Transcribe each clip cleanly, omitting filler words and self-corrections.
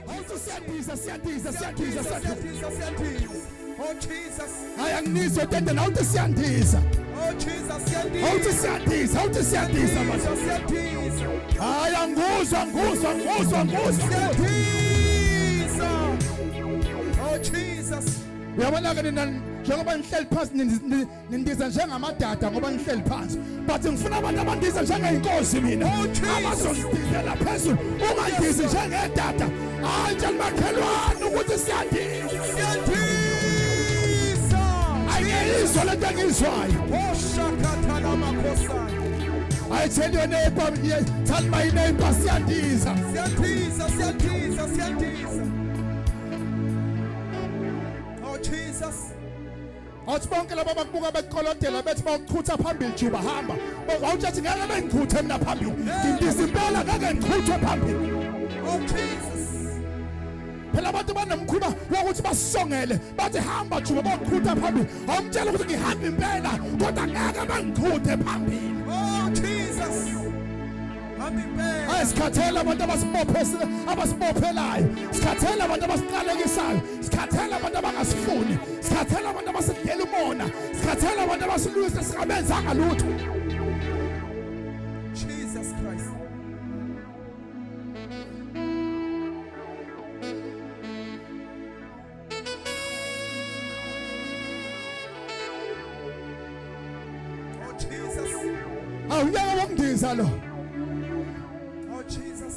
Awuthi siyadiza siyadiza siyadiza siyadiza siyadiza. Oh Jesus. Hayi angizwe tete nawuthi siyandiza. Oh Jesus siyadiza. Awuthi siyadiza awuthi siyadiza manje. Siyadiza. Hayi anguzwa Siyadiza. Oh Jesus. Uyabona ke nina njengoba nihleli phansi nindiza njengamadada ngoba nihleli phansi but ngifuna abantu abandiza njengeinkosi mina abazondizela phezulu ungandizi njengedada hayi nje makhelwane ukuthi siyadiza ayizwa lento engizwayo Oshakatana makhosana. I tell your neighbor, tell my neighbor siyadiza Siyadiza. Oh Jesus. Awuthi bonke laba bakubuka bekolotela bethi bawuchutha phambili juba hamba awuthi ngeke bengichuthe mina phambili ngidisa impela ngeke ngichuthe phambili Oh Jesus. phela abantu banomkhuba wokuthi basongele bathi hamba juba bawuchutha phambili awumtshela ukuthi ngihamba impela kodwa ngeke bengichuthe phambili Oh Jesus. Ayisikhathela abantu abasibophelayo sikhathela abantu abasiqalekisayo sikhathela abantu abangasifuni sikhathela abantu abasidlela umona sikhathela abantu abasilwisa singabenzanga lutho Jesus Christ. Oh Jesus. awuyeke wokundiza lo Oh Jesus.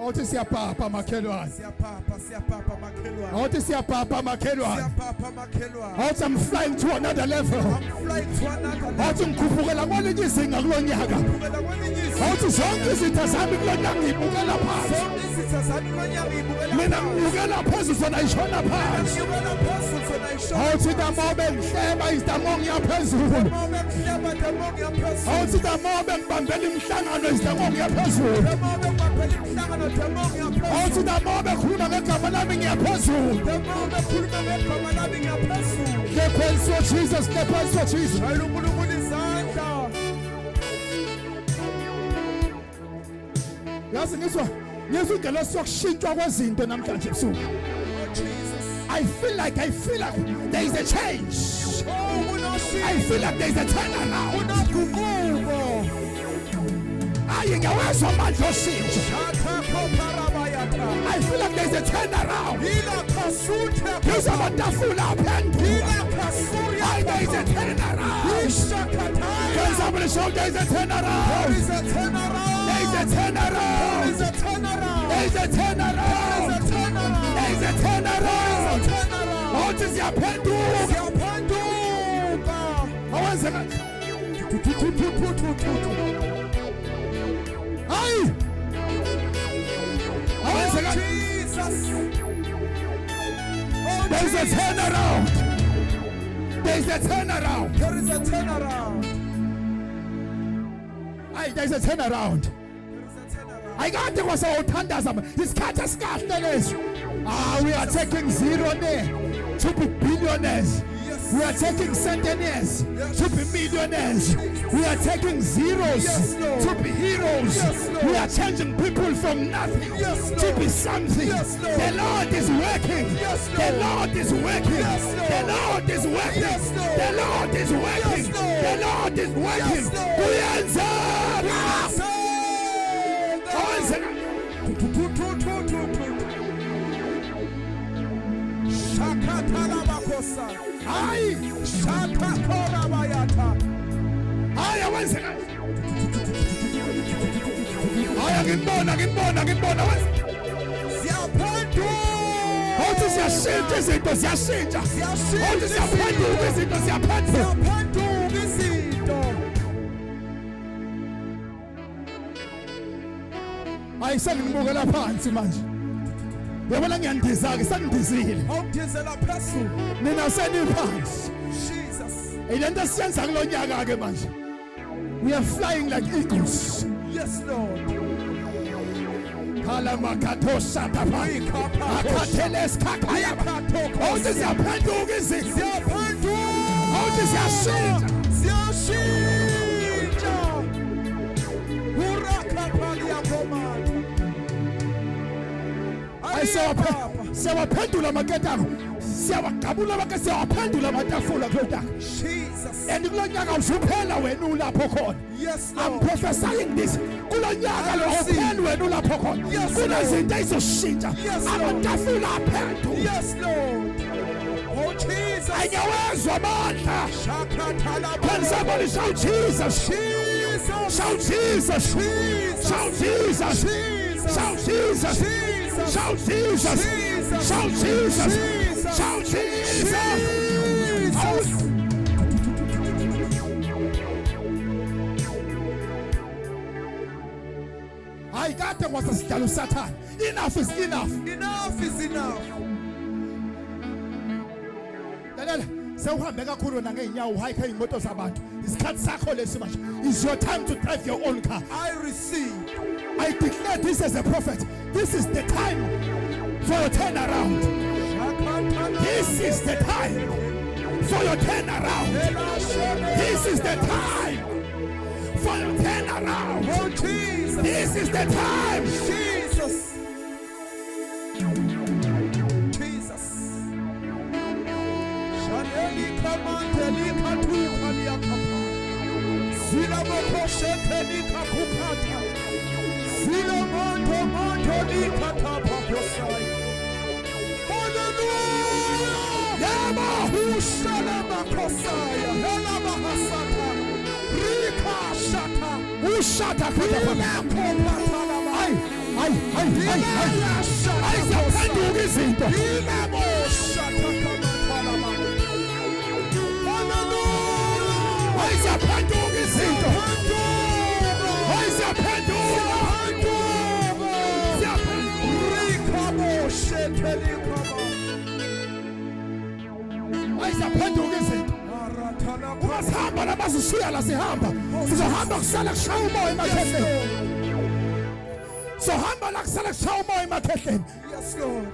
awuthi siyapapa makhelwane Siyapapa makhelwane. awuthi siyapapa makhelwane Siyapapa makhelwane. awuthi I'm flying to another level I'm flying to another level. awuthi ngikhuphukela kwelinye izinga kulo nyaka Ngibukela kwelinye izinga. awuthi zonke izitha zami kulo nyaka ngiyibukela phansi Zonke izitha zami kulo nyaka ngiyibukela mina phansi. ngibukela phezulu zona ishona phansi Ngibukela phezulu zona ishona. awuthi damobe ngihleba izidamo ngiyaphezulu Damobe ngihleba damo ngiyaphezulu. awuthi damobe ngibambela imihlangano izidamo ngiyaphezulu Damobe ngibambela imihlangano damo ngiyaphezulu. awuthi damobe khuluma ngegama lami ngiyaphezulu Damobe khuluma ngegama lami ngiyaphezulu. ngephansi Jesus ngephansi Jesus Shayela uNkulunkulu izandla. yazi ngizwa ingelo sokushintshwa kwezinto namhlanje ebusuku Oh Jesus. I feel like there is a change Oh kunoshilo. I feel like there is a turnaround Kunoguquko. ayi ngiyawezwa amandla oshintsho Shathakho parabayatha. I feel like there is a turnaround Ila kasuthe. ngizwa amatafula aphenduka Ila kasuya. Ayi, there is a turnaround Ishakataya. Can somebody shout there is a There turnaround is a turnaround. there is a There turnaround is a turnaround. there is a turnaround there is a turnaround awuthi siyaphenduka Siyaphenduka. awenzeka hayi awenzeka Jesus. Oh, there is a Jesus. turnaround there is a turnaround There is a turnaround. hayi there is a turnaround There is a turnaround. ayikade kwasawuthandaza isikhathi esikahle lesi we are taking zero there to be billionaires Yes. we are taking centennials Yes. to be millionaires we are taking zeros Yes, Lord. to be heroes Yes, Lord. we are changing people from nothing Yes, to Lord. be something Yes, Lord. the Lord is working Yes, the Lord. Lord is working Yes, Lord. the Lord is working Yes, Lord. the Lord is working Yes, Lord. the Lord is working Yes, Lord. kuyenzeka awenzeka Shakatalabakhosa. hayi Shakakorabayatha. hayi awenzeka hayi ngimbona Siyaphenduka. awuthi ziyashintsha izinto ziyashintsha Ziyashintsha awuthi ziyaphenduka izinto ziyaphenduka Siyaphenduka izinto. hayi sengibukela phansi manje yabona ngiyandiza-ke sengindizile Awudizela phezulu. nina seniphansi Jesus. ile nto esiyenza kulo nyaka-ke manje we are flying like eagles Yes, Lord. kalamakatoshatapa akatheleskakaya awuthi ziyaphenduka izinto Siyaphenduka. awuthi ziyashintsha Siyashintsha. Urakapali yakomanda. siyawaphendula amaketanga, siyawagabula bonke, siyawaphendula amatafula kulo nyaka. Jesus. And kulo nyaka usuphela wena ulapho khona. Yes, I'm Lord. prophesying this. Kulo nyaka lo receive. uphela wena ulapho khona. Yes, Kunezinto ezoshintsha. Yes, Lord. Amatafula aphendula. Yes, Lord. Oh, Jesus. Anyawezwa amandla. Can somebody shout Jesus? Jesus. Shout Jesus! Shout Jesus! Shout Jesus! Shout Jesus! Shout Jesus! Shout Jesus! Hayi kade wasesidala uSathane. Enough is enough. Enough is enough. Lalela, sewuhambe kakhulu na ngeenyawo uhayikhe imoto zabantu. Isikhathi sakho lesi manje. It's your time to drive your own car. I receive. I declare this as a prophet. This is the time for your turnaround. This is the time for your turnaround. This is the time for your turnaround. Oh, Jesus. This is the time. Jesus. Jesus. Shaneli kamanteli katukhali yakapha. Sila mokoshetheli kakupata. Sila monto likatapha posai. Hallelujah. Yama. Ushala makosaya. Hela mahasata. Rika shata. Ushata kutapha. Kopatala. Ay. Ayizaphenduka izinto. Ayizaphenduka izinto. Ayizaphenduka. Ayizaphenduka izinto. Masihamba nabazishiya la sihamba. Sizohamba kusala kushaya umoya emakhehleni. Sohamba la kusala kushaya umoya emakhehleni. Yes, Lord.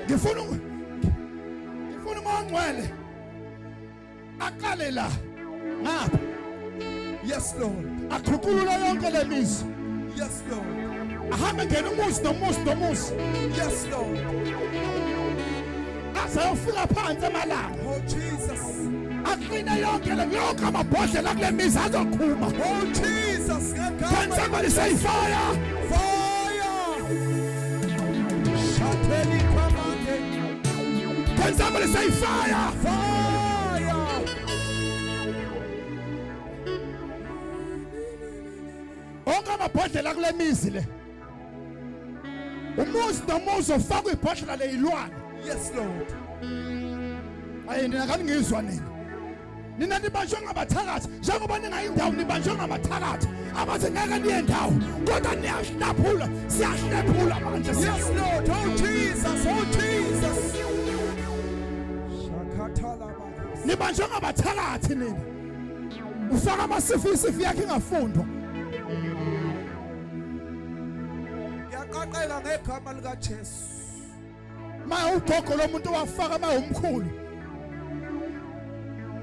Ngifuna umangcwele aqale la ngapha Yes, Lord. aququlula yonke le mizwa Yes, Lord. ahambe ngena umuzi nomuzi Yes, Lord. azayofika phansi emalanga Oh, Jesus. aqine yonke yonke amabhodlela kule mizi azokhuma. Oh, Jesus. Can somebody say fire? Fire. Shateli kamande. Can somebody say fire? Fire. Onke amabhodlela kule mizi le umuzi nomuzi ofakwa ibhodlela leyilwane. Yes, Lord. Ayi nina kaningizwa nina nibanjwe ngabathakathi njengoba ningayindawo nibanjwe ngabathakathi abathi ngeke niye ndawo kodwa niyahlephula siyahlephula manje. Yes, Lord. Oh, Jesus. Oh, Jesus. Shakatala bakos. Nibanjwe ngabathakathi nina ufaka amasifi yakhe ingafundwa. Ngiyaqaqeka ngegama lika Jesu. Maya ugogo lomuntu wafaka mayomkhulu.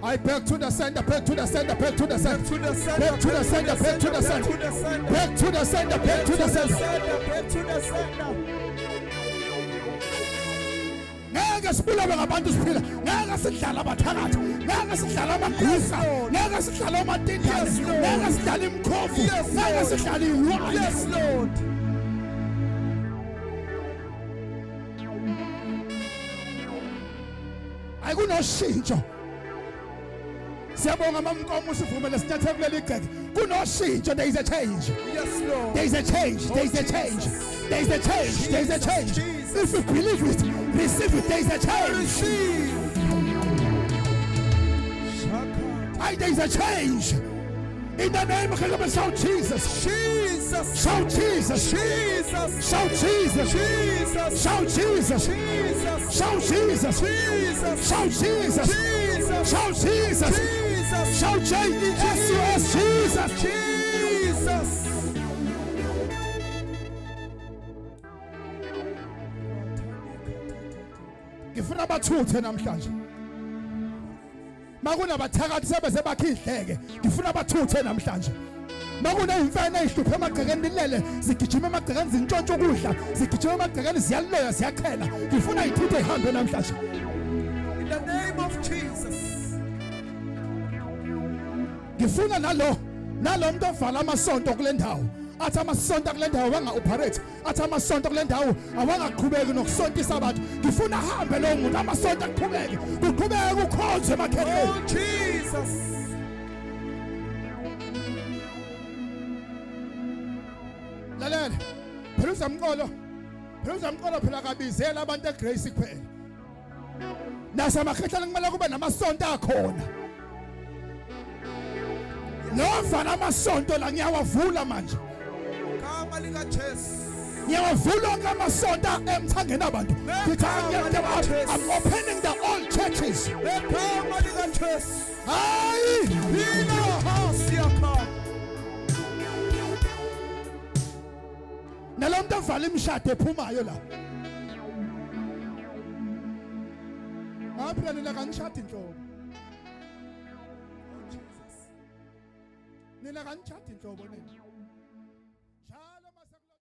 I back to the center, back to the center, back to the center, To the center. back to the center, back to the center, back to the center, back to the center. Back to the center. Ngeke sibulawe ngabantu siphila, ngeke sidlala abathakathi, ngeke sidlala amagwisa, ngeke sidlala amatindane, ngeke sidlala imkhofu, ngeke sidlala iy'lwane. Yes, Lord. Ayikunoshintsho. Siyabonga mamnkomo usivumele sinyathelo kuleli gceke. Kunoshintsho, there is a change. Yes, Lord. There is a change, there is a change. There is a change, there is a change. If you believe it, receive it, there is a change. Receive. Shaka. There is a change. In the name of God, shout Jesus. Jesus. Shout Jesus. Jesus. Shout Jesus. Jesus. Shout Jesus. Jesus. Shout Jesus. Jesus. Shout Jesus. Jesus. Shout Jesus. Jesus. Shout Jesus. Jesus. Jesus. Ngifuna abathuthe namhlanje. Makunabathakathi sebeze bakhihleke. Ngifuna abathuthe namhlanje. Makuneyimfene ezihluphe emagcekeni lilele zigijima emagcekeni zintshontsha ukudla zigijima emagcekeni ziyaloya ziyakhela ngifuna ithuthe ihambe namhlanje In the name of Jesus. ngifuna nalo muntu ovala amasonto kule ndawo athi amasonto kule ndawo wanga operate athi amasonto kule ndawo awangaqhubeki nokusontisa abantu ngifuna ahambe lo muntu amasonto aqhubeke kuqhubeke ukhonze emakhetheni Oh Jesus. lalela phela uzamqolo phela kabizela abantu eGrace kuphela nasemakhehleni kumele kube namasonto akhona novala amasonto la ngiyawavula manje Kama lika Jesu. ngiyawavula ngamasonto emthangeni abantu ngithi I'm opening the old churches Kama lika Jesu. hayi Ila house yakha. nalomuntu ovala imishado ephumayo la ngaphela nina kanishadi inhlobo nina kanishadi inhlobo nina